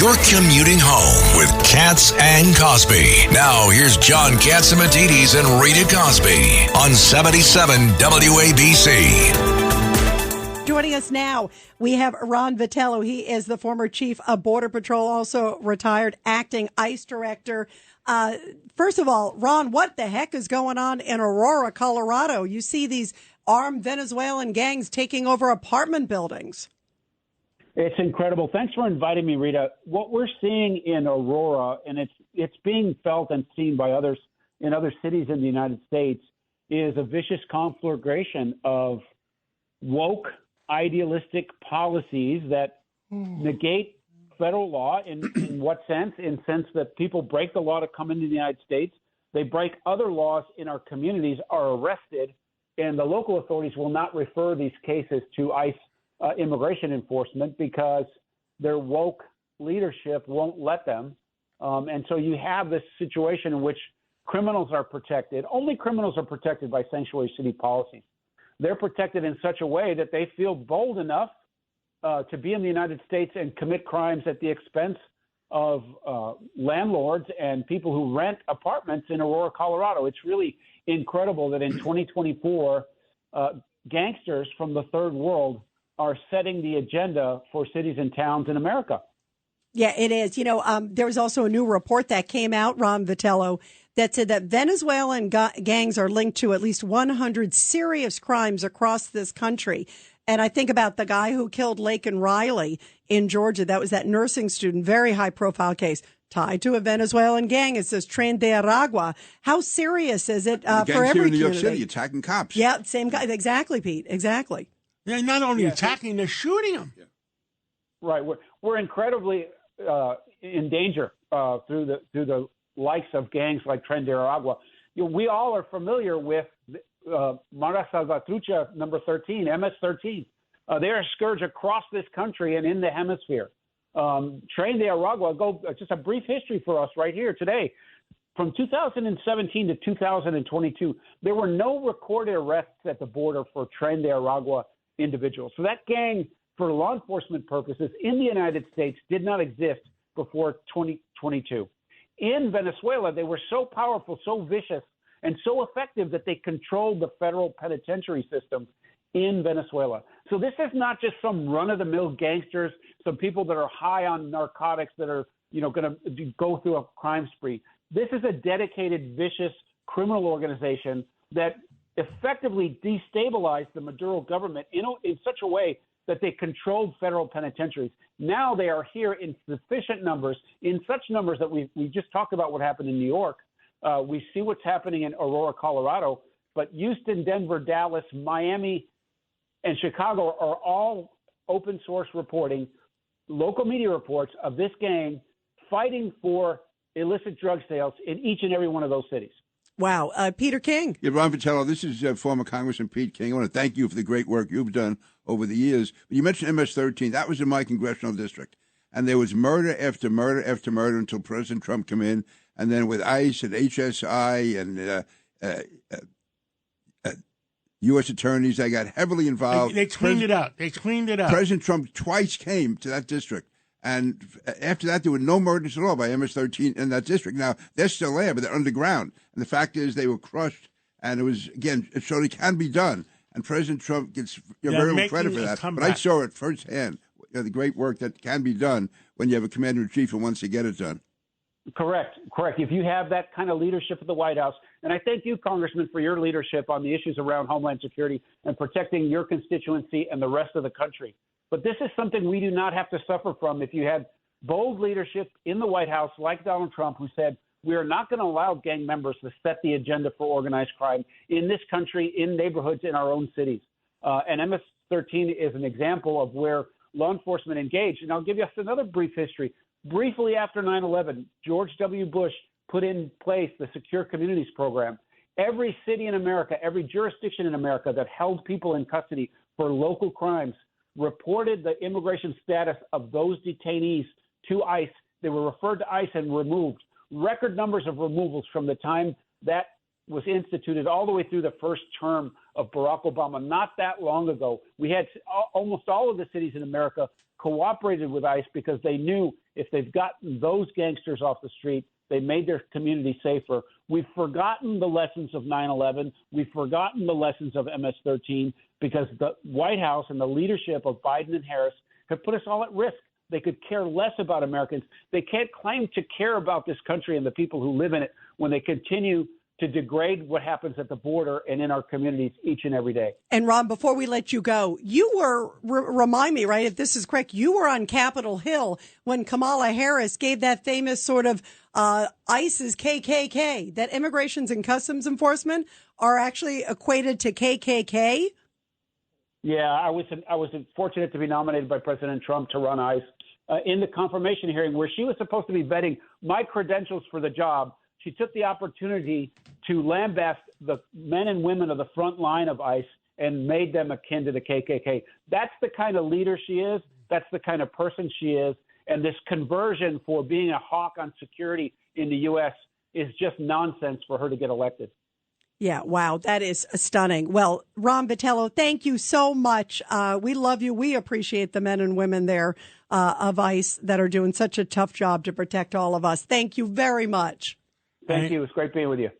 you're commuting home with Katz and Cosby. Now, here's John Katzimatidis and Rita Cosby on 77 WABC. Joining us now, we have Ron Vitiello. He is the former chief of Border Patrol, also retired acting ICE director. First of all, Ron, what the heck is going on in Aurora, Colorado? You see these armed Venezuelan gangs taking over apartment buildings. It's incredible. Thanks for inviting me, Rita. What we're seeing in Aurora, and it's being felt and seen by others in other cities in the United States, is a vicious conflagration of woke, idealistic policies that negate federal law. In what sense? In sense that people break the law to come into the United States. They break other laws in our communities, are arrested, and the local authorities will not refer these cases to ICE immigration enforcement because their woke leadership won't let them. And so you have this situation in which criminals are protected. Only criminals are protected by sanctuary city policies. They're protected in such a way that they feel bold enough to be in the United States and commit crimes at the expense of landlords and people who rent apartments in Aurora, Colorado. It's really incredible that in 2024, gangsters from the third world are setting the agenda for cities and towns in America. Yeah, it is. You know, there was also a new report that came out, Ron Vitiello, that said that Venezuelan gangs are linked to at least 100 serious crimes across this country. And I think about the guy who killed Laken Riley in Georgia. That was that nursing student, very high profile case tied to a Venezuelan gang. It says Tren de Aragua. How serious is it for every here in New community? York City attacking cops. Yeah, same guy. Exactly, Pete. Exactly. They're not only attacking, they're shooting them. Yeah. Right. We're incredibly in danger through the likes of gangs like Tren de Aragua. You know, we all are familiar with Mara Salvatrucha number 13, MS-13. They are a scourge across this country and in the hemisphere. Tren de Aragua, just a brief history for us right here today. From 2017 to 2022, there were no recorded arrests at the border for Tren de Aragua individuals. So that gang, for law enforcement purposes in the United States, did not exist before 2022. In Venezuela, they were so powerful, so vicious, and so effective that they controlled the federal penitentiary system in Venezuela. So this is not just some run-of-the-mill gangsters, some people that are high on narcotics that are, going to go through a crime spree. This is a dedicated, vicious criminal organization that effectively destabilized the Maduro government in such a way that they controlled federal penitentiaries. Now they are here in sufficient numbers, in such numbers that we just talked about what happened in New York. We see what's happening in Aurora, Colorado, but Houston, Denver, Dallas, Miami, and Chicago are all open source reporting, local media reports of this gang fighting for illicit drug sales in each and every one of those cities. Wow. Peter King. Yeah, Ron Vitiello, this is former Congressman Pete King. I want to thank you for the great work you've done over the years. You mentioned MS-13. That was in my congressional district. And there was murder after murder after murder until President Trump came in. And then with ICE and HSI and U.S. attorneys, they got heavily involved. They cleaned it up. President Trump twice came to that district. And after that, there were no murders at all by MS-13 in that district. Now, they're still there, but they're underground. And the fact is they were crushed. And it was, again, it showed it can be done. And President Trump gets very little credit for that. But I saw it firsthand, the great work that can be done when you have a commander-in-chief who wants to get it done. Correct. If you have that kind of leadership at the White House, and I thank you, Congressman, for your leadership on the issues around Homeland Security and protecting your constituency and the rest of the country. But this is something we do not have to suffer from if you had bold leadership in the White House like Donald Trump, who said, we are not going to allow gang members to set the agenda for organized crime in this country, in neighborhoods, in our own cities. And MS-13 is an example of where law enforcement engaged. And I'll give you another brief history. Briefly after 9/11, George W. Bush put in place the Secure Communities Program. Every city in America, every jurisdiction in America that held people in custody for local crimes reported the immigration status of those detainees to ICE. They were referred to ICE and removed. Record numbers of removals from the time that was instituted all the way through the first term of Barack Obama. Not that long ago, we had almost all of the cities in America cooperated with ICE because they knew if they've gotten those gangsters off the street, they made their community safer. We've forgotten the lessons of 9/11. We've forgotten the lessons of MS-13 because the White House and the leadership of Biden and Harris have put us all at risk. They could care less about Americans. They can't claim to care about this country and the people who live in it when they continue to degrade what happens at the border and in our communities each and every day. And Ron, before we let you go, you were, remind me, right, if this is correct, you were on Capitol Hill when Kamala Harris gave that famous sort of ICE's KKK, that immigrations and customs enforcement are actually equated to KKK. Yeah, I was fortunate to be nominated by President Trump to run ICE in the confirmation hearing where she was supposed to be vetting my credentials for the job. She took the opportunity to lambast the men and women of the front line of ICE and made them akin to the KKK. That's the kind of leader she is. That's the kind of person she is. And this conversion for being a hawk on security in the U.S. is just nonsense for her to get elected. Yeah, wow, that is stunning. Well, Ron Vitiello, thank you so much. We love you. We appreciate the men and women there of ICE that are doing such a tough job to protect all of us. Thank you very much. Thank you. It's great being with you.